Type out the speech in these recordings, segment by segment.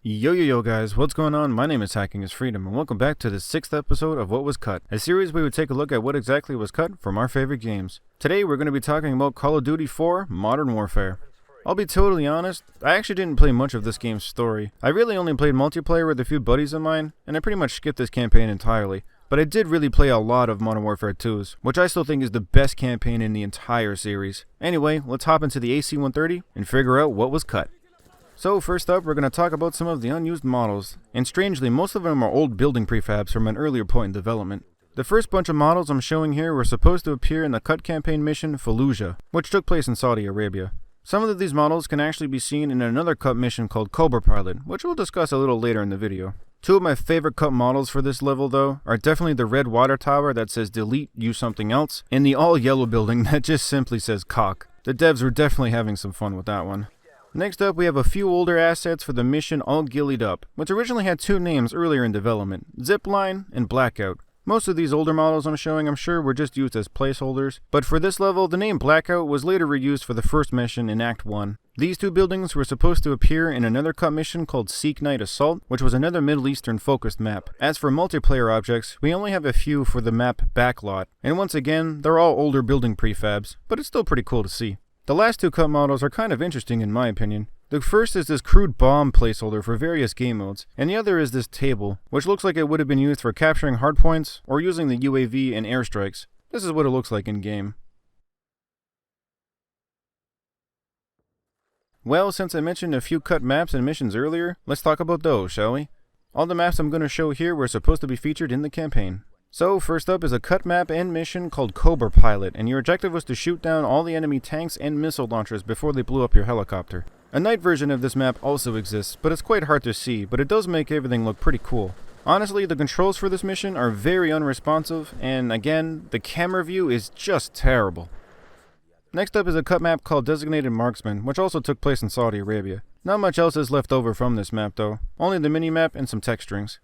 Yo guys, what's going on? My name is HackingIsFreedom and welcome back to the 6th episode of What Was Cut, a series where we take a look at what exactly was cut from our favorite games. Today we're going to be talking about Call of Duty 4 Modern Warfare. I'll be totally honest, I actually didn't play much of this game's story. I really only played multiplayer with a few buddies of mine, and I pretty much skipped this campaign entirely. But I did really play a lot of Modern Warfare 2's, which I still think is the best campaign in the entire series. Anyway, let's hop into the AC-130 and figure out what was cut. So first up, we're going to talk about some of the unused models, and strangely, most of them are old building prefabs from an earlier point in development. The first bunch of models I'm showing here were supposed to appear in the cut campaign mission Fallujah, which took place in Saudi Arabia. Some of these models can actually be seen in another cut mission called Cobra Pilot, which we'll discuss a little later in the video. Two of my favorite cut models for this level though are definitely the red water tower that says delete, use something else, and the all yellow building that just simply says cock. The devs were definitely having some fun with that one. Next up, we have a few older assets for the mission All Gillied Up, which originally had two names earlier in development, Zipline and Blackout. Most of these older models I'm showing, I'm sure, were just used as placeholders, but for this level, the name Blackout was later reused for the first mission in Act 1. These two buildings were supposed to appear in another cut mission called Seek Night Assault, which was another Middle Eastern focused map. As for multiplayer objects, we only have a few for the map Backlot, and once again, they're all older building prefabs, but it's still pretty cool to see. The last two cut models are kind of interesting in my opinion. The first is this crude bomb placeholder for various game modes, and the other is this table, which looks like it would have been used for capturing hardpoints or using the UAV in airstrikes. This is what it looks like in game. Well, since I mentioned a few cut maps and missions earlier, let's talk about those, shall we? All the maps I'm going to show here were supposed to be featured in the campaign. So, first up is a cut map and mission called Cobra Pilot, and your objective was to shoot down all the enemy tanks and missile launchers before they blew up your helicopter. A night version of this map also exists, but it's quite hard to see, but it does make everything look pretty cool. Honestly, the controls for this mission are very unresponsive, and again, the camera view is just terrible. Next up is a cut map called Designated Marksman, which also took place in Saudi Arabia. Not much else is left over from this map though, only the mini-map and some text strings.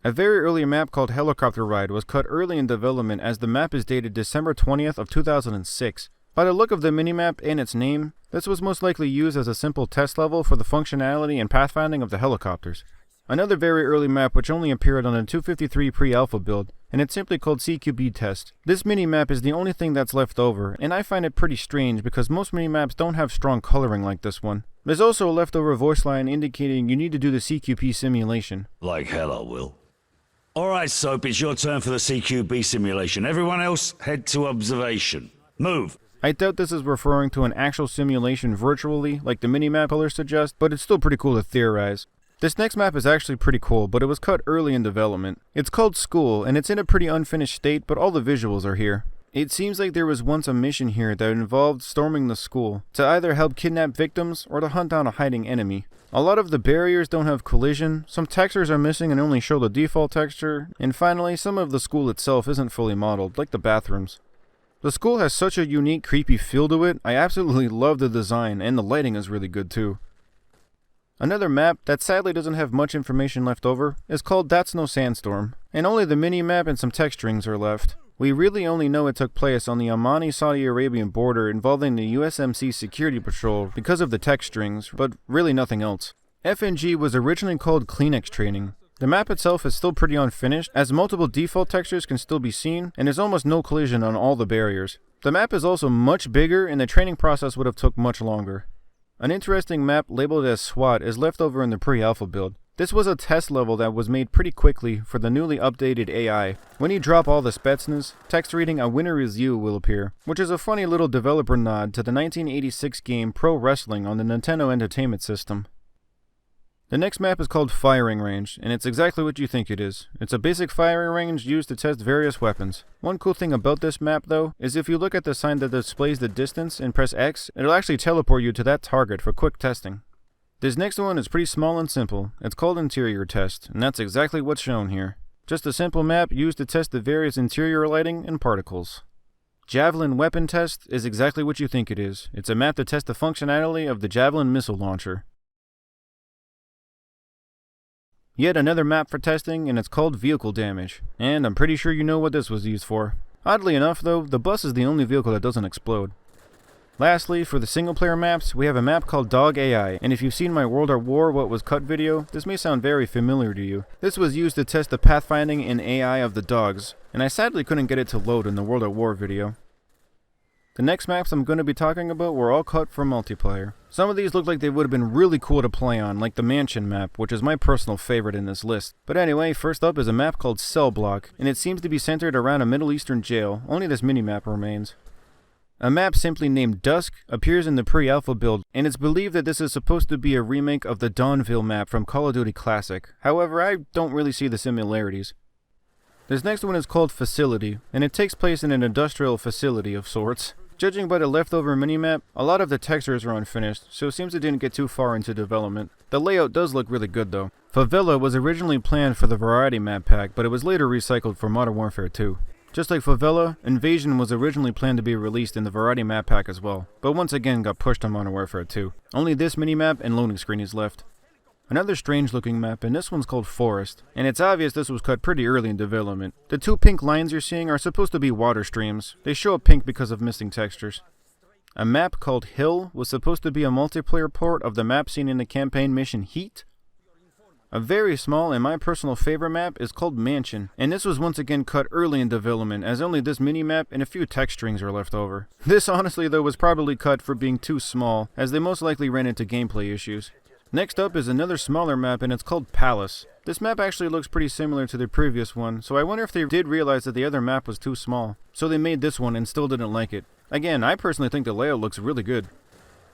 A very early map called Helicopter Ride was cut early in development as the map is dated December 20th of 2006. By the look of the minimap and its name, this was most likely used as a simple test level for the functionality and pathfinding of the helicopters. Another very early map which only appeared on a 253 pre-alpha build, and it's simply called CQB Test. This minimap is the only thing that's left over, and I find it pretty strange because most minimaps don't have strong coloring like this one. There's also a leftover voice line indicating you need to do the CQP simulation. Like hell I will. Alright, Soap, it's your turn for the CQB simulation. Everyone else, head to observation. Move! I doubt this is referring to an actual simulation virtually, like the minimap colors suggest, but it's still pretty cool to theorize. This next map is actually pretty cool, but it was cut early in development. It's called School, and it's in a pretty unfinished state, but all the visuals are here. It seems like there was once a mission here that involved storming the school, to either help kidnap victims or to hunt down a hiding enemy. A lot of the barriers don't have collision, some textures are missing and only show the default texture, and finally, some of the school itself isn't fully modeled, like the bathrooms. The school has such a unique, creepy feel to it, I absolutely love the design, and the lighting is really good too. Another map that sadly doesn't have much information left over is called That's No Sandstorm, and only the mini-map and some text strings are left. We really only know it took place on the Omani-Saudi Arabian border involving the USMC security patrol because of the text strings, but really nothing else. FNG was originally called Kleenex Training. The map itself is still pretty unfinished, as multiple default textures can still be seen, and there's almost no collision on all the barriers. The map is also much bigger, and the training process would have took much longer. An interesting map labeled as SWAT is left over in the pre-alpha build. This was a test level that was made pretty quickly for the newly updated AI. When you drop all the Spetsnaz, text reading "A winner is you" will appear, which is a funny little developer nod to the 1986 game Pro Wrestling on the Nintendo Entertainment System. The next map is called Firing Range, and it's exactly what you think it is. It's a basic firing range used to test various weapons. One cool thing about this map though, is if you look at the sign that displays the distance and press X, it'll actually teleport you to that target for quick testing. This next one is pretty small and simple. It's called Interior Test, and that's exactly what's shown here. Just a simple map used to test the various interior lighting and particles. Javelin Weapon Test is exactly what you think it is. It's a map to test the functionality of the Javelin missile launcher. Yet another map for testing, and it's called Vehicle Damage. And I'm pretty sure you know what this was used for. Oddly enough though, the bus is the only vehicle that doesn't explode. Lastly, for the single player maps, we have a map called Dog AI, and if you've seen my World at War What Was Cut video, this may sound very familiar to you. This was used to test the pathfinding and AI of the dogs, and I sadly couldn't get it to load in the World at War video. The next maps I'm going to be talking about were all cut for multiplayer. Some of these look like they would have been really cool to play on, like the Mansion map, which is my personal favorite in this list. But anyway, first up is a map called Cell Block, and it seems to be centered around a Middle Eastern jail. Only this minimap remains. A map simply named Dusk appears in the pre-alpha build, and it's believed that this is supposed to be a remake of the Dawnville map from Call of Duty Classic. However, I don't really see the similarities. This next one is called Facility, and it takes place in an industrial facility of sorts. Judging by the leftover minimap, a lot of the textures are unfinished, so it seems it didn't get too far into development. The layout does look really good though. Favela was originally planned for the Variety map pack, but it was later recycled for Modern Warfare 2. Just like Favela, Invasion was originally planned to be released in the Variety map pack as well, but once again got pushed on Modern Warfare 2. Only this minimap and loading screen is left. Another strange looking map, and this one's called Forest, and it's obvious this was cut pretty early in development. The two pink lines you're seeing are supposed to be water streams. They show up pink because of missing textures. A map called Hill was supposed to be a multiplayer port of the map seen in the campaign mission Heat. A very small and my personal favorite map is called Mansion, and this was once again cut early in development as only this minimap and a few text strings are left over. This honestly though was probably cut for being too small, as they most likely ran into gameplay issues. Next up is another smaller map, and it's called Palace. This map actually looks pretty similar to the previous one, so I wonder if they did realize that the other map was too small, so they made this one and still didn't like it. Again, I personally think the layout looks really good.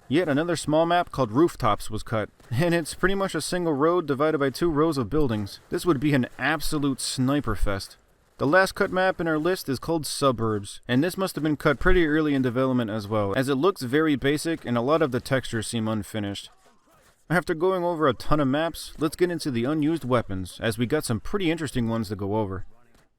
Yet another small map called Rooftops was cut, and it's pretty much a single road divided by 2 rows of buildings. This would be an absolute sniper fest. The last cut map in our list is called Suburbs, and this must have been cut pretty early in development as well, as it looks very basic and a lot of the textures seem unfinished. After going over a ton of maps, let's get into the unused weapons, as we got some pretty interesting ones to go over.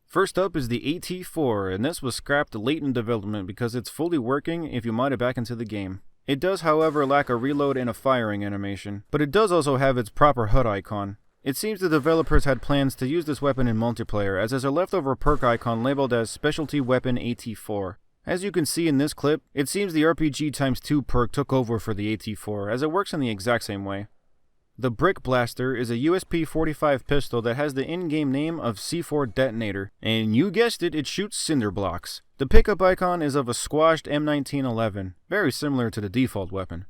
First up is the AT-4, and this was scrapped late in development because it's fully working if you mod it back into the game. It does, however, lack a reload and a firing animation, but it does also have its proper HUD icon. It seems the developers had plans to use this weapon in multiplayer, as there's a leftover perk icon labeled as Specialty Weapon AT-4. As you can see in this clip, it seems the RPG x2 perk took over for the AT-4, as it works in the exact same way. The Brick Blaster is a USP-45 pistol that has the in-game name of C4 Detonator, and you guessed it, it shoots cinder blocks. The pickup icon is of a squashed M1911, very similar to the default weapon.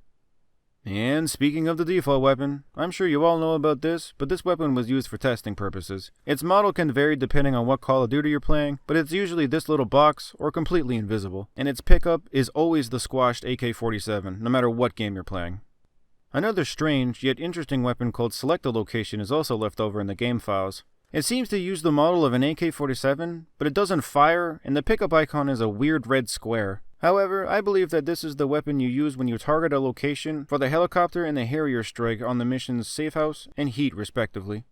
And speaking of the default weapon, I'm sure you all know about this, but this weapon was used for testing purposes. Its model can vary depending on what Call of Duty you're playing, but it's usually this little box or completely invisible, and its pickup is always the squashed AK-47, no matter what game you're playing. Another strange, yet interesting weapon called Select a Location is also left over in the game files. It seems to use the model of an AK-47, but it doesn't fire, and the pickup icon is a weird red square. However, I believe that this is the weapon you use when you target a location for the helicopter and the Harrier strike on the missions Safe House and Heat respectively.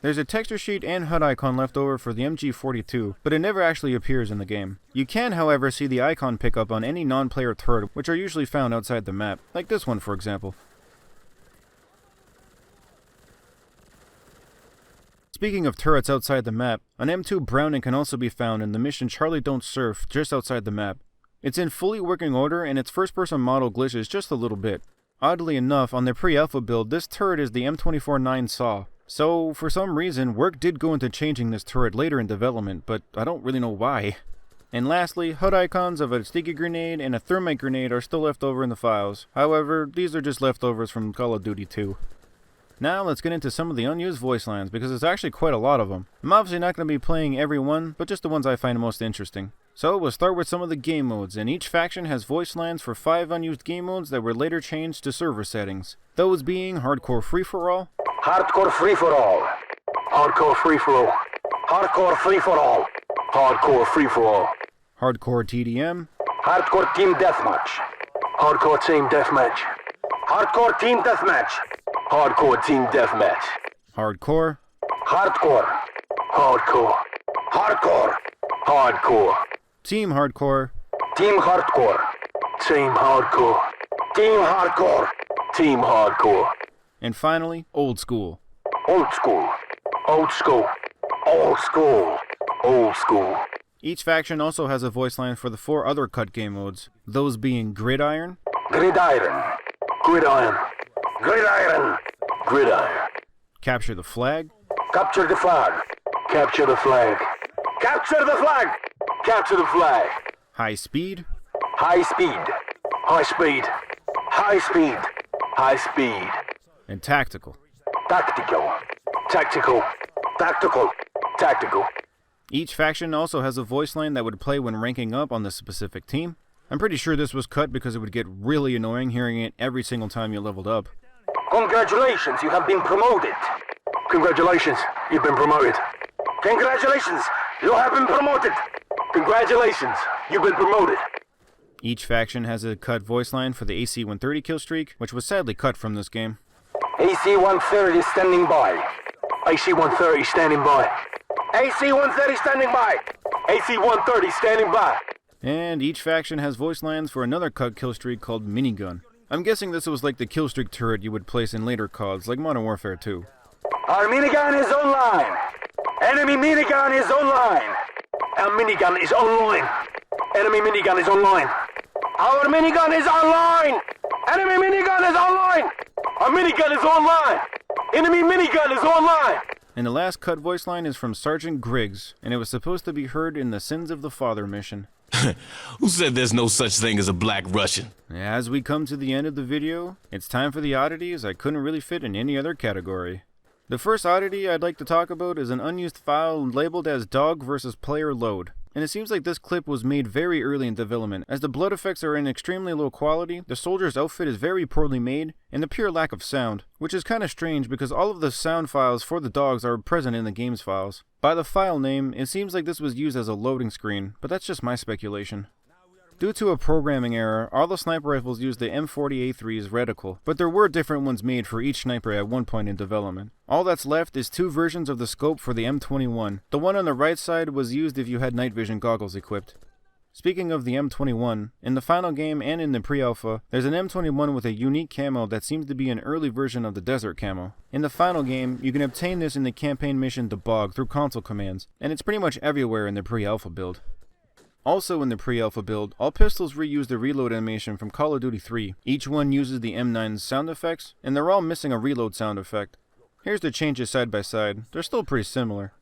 There's a texture sheet and HUD icon left over for the MG42, but it never actually appears in the game. You can, however, see the icon pickup on any non-player turret, which are usually found outside the map, like this one for example. Speaking of turrets outside the map, an M2 Browning can also be found in the mission Charlie Don't Surf just outside the map. It's in fully working order, and its first-person model glitches just a little bit. Oddly enough, on the pre-alpha build, this turret is the M24-9 SAW. So, for some reason, work did go into changing this turret later in development, but I don't really know why. And lastly, HUD icons of a sticky grenade and a thermite grenade are still left over in the files. However, these are just leftovers from Call of Duty 2. Now let's get into some of the unused voice lines, because there's actually quite a lot of them. I'm obviously not going to be playing every one, but just the ones I find most interesting. So we'll start with some of the game modes, and each faction has voice lines for 5 unused game modes that were later changed to server settings. Those being Hardcore Free-For-All, Hardcore Free-For-All, Hardcore Free-For-All, Hardcore Free-For-All, Hardcore Free-For-All, Hardcore TDM, Hardcore Team Deathmatch, Hardcore Team Deathmatch, Hardcore Team Deathmatch, Hardcore Team Deathmatch, Hardcore, Hardcore, Hardcore, Hardcore, Hardcore, Team Hardcore, Team Hardcore, Team Hardcore, Team Hardcore, Team Hardcore, and finally, Old School. Old School, Old School, Old School, Old School. Each faction also has a voice line for the 4 other cut game modes, those being Gridiron, Gridiron. Gridiron. Gridiron. Gridiron. Capture the Flag, Capture the flag. Capture the flag. Capture the flag. Capture the flag. High Speed, High speed. High speed. High speed. High speed. and Tactical. Tactical. Tactical. Tactical. Tactical. Each faction also has a voice line that would play when ranking up on the specific team. I'm pretty sure this was cut because it would get really annoying hearing it every single time you leveled up. Congratulations, you have been promoted. Congratulations, you've been promoted. Congratulations, you have been promoted. Congratulations, you've been promoted. Each faction has a cut voice line for the AC-130 kill streak, which was sadly cut from this game. AC-130 standing by. AC-130 standing by. AC-130 standing by. AC-130 standing by. And each faction has voice lines for another cut kill streak called Minigun. I'm guessing this was like the kill streak turret you would place in later CODs, like Modern Warfare 2. Our minigun is online. Enemy minigun is online. Our minigun is online. Enemy minigun is online. Our minigun is online. Enemy minigun is online. Our minigun is online. Enemy minigun is online. And the last cut voice line is from Sergeant Griggs, and it was supposed to be heard in the Sins of the Father mission. Who said there's no such thing as a black Russian? As we come to the end of the video, it's time for the oddities I couldn't really fit in any other category. The first oddity I'd like to talk about is an unused file labeled as dog versus player load. And it seems like this clip was made very early in development, as the blood effects are in extremely low quality, the soldier's outfit is very poorly made, and the pure lack of sound, which is kinda strange because all of the sound files for the dogs are present in the game's files. By the file name, it seems like this was used as a loading screen, but that's just my speculation. Due to a programming error, all the sniper rifles used the M40A3's reticle, but there were different ones made for each sniper at one point in development. All that's left is 2 versions of the scope for the M21. The one on the right side was used if you had night vision goggles equipped. Speaking of the M21, in the final game and in the pre-alpha, there's an M21 with a unique camo that seems to be an early version of the desert camo. In the final game, you can obtain this in the campaign mission The Bog through console commands, and it's pretty much everywhere in the pre-alpha build. Also in the pre-alpha build, all pistols reuse the reload animation from Call of Duty 3. Each one uses the M9's sound effects, and they're all missing a reload sound effect. Here's the changes side by side. They're still pretty similar.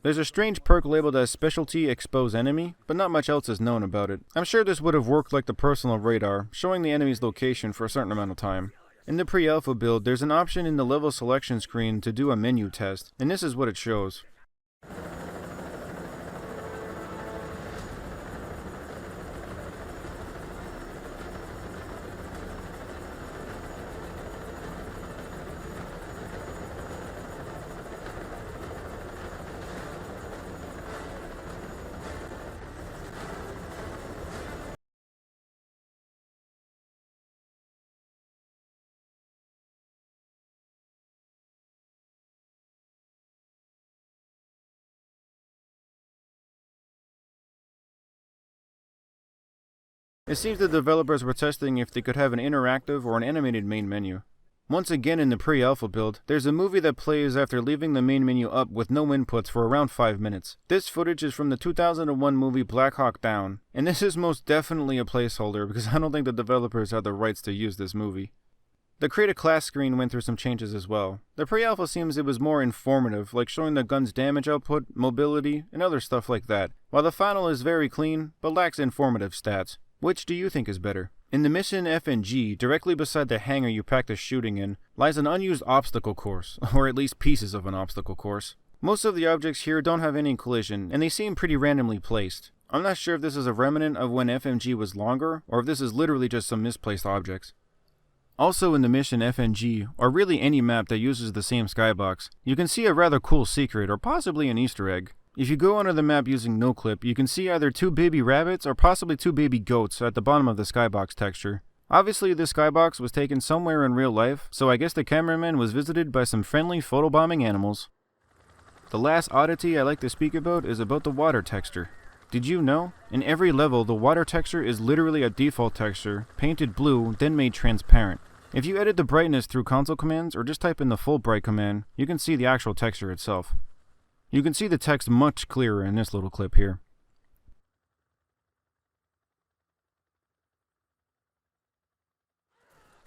There's a strange perk labeled as Specialty Expose Enemy, but not much else is known about it. I'm sure this would have worked like the personal radar, showing the enemy's location for a certain amount of time. In the pre-alpha build, there's an option in the level selection screen to do a menu test, and this is what it shows. It seems the developers were testing if they could have an interactive or an animated main menu. Once again in the pre-alpha build, there's a movie that plays after leaving the main menu up with no inputs for around 5 minutes. This footage is from the 2001 movie Black Hawk Down, and this is most definitely a placeholder because I don't think the developers had the rights to use this movie. The Create a Class screen went through some changes as well. The pre-alpha seems it was more informative, like showing the gun's damage output, mobility, and other stuff like that, while the final is very clean, but lacks informative stats. Which do you think is better? In the mission FNG, directly beside the hangar you practice shooting in, lies an unused obstacle course, or at least pieces of an obstacle course. Most of the objects here don't have any collision, and they seem pretty randomly placed. I'm not sure if this is a remnant of when FMG was longer, or if this is literally just some misplaced objects. Also in the mission FNG, or really any map that uses the same skybox, you can see a rather cool secret or possibly an Easter egg. If you go onto the map using noclip, you can see either 2 baby rabbits or possibly 2 baby goats at the bottom of the skybox texture. Obviously this skybox was taken somewhere in real life, so I guess the cameraman was visited by some friendly photobombing animals. The last oddity I like to speak about is about the water texture. Did you know? In every level, the water texture is literally a default texture, painted blue, then made transparent. If you edit the brightness through console commands or just type in the full bright command, you can see the actual texture itself. You can see the text much clearer in this little clip here.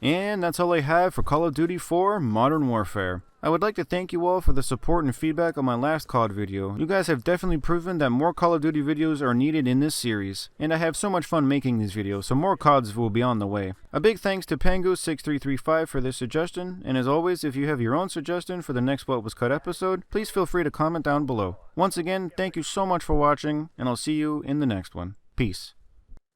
And that's all I have for Call of Duty 4 Modern Warfare. I would like to thank you all for the support and feedback on my last COD video. You guys have definitely proven that more Call of Duty videos are needed in this series, and I have so much fun making these videos, so more CODs will be on the way. A big thanks to Pango6335 for this suggestion, and as always, if you have your own suggestion for the next What Was Cut episode, please feel free to comment down below. Once again, thank you so much for watching, and I'll see you in the next one. Peace.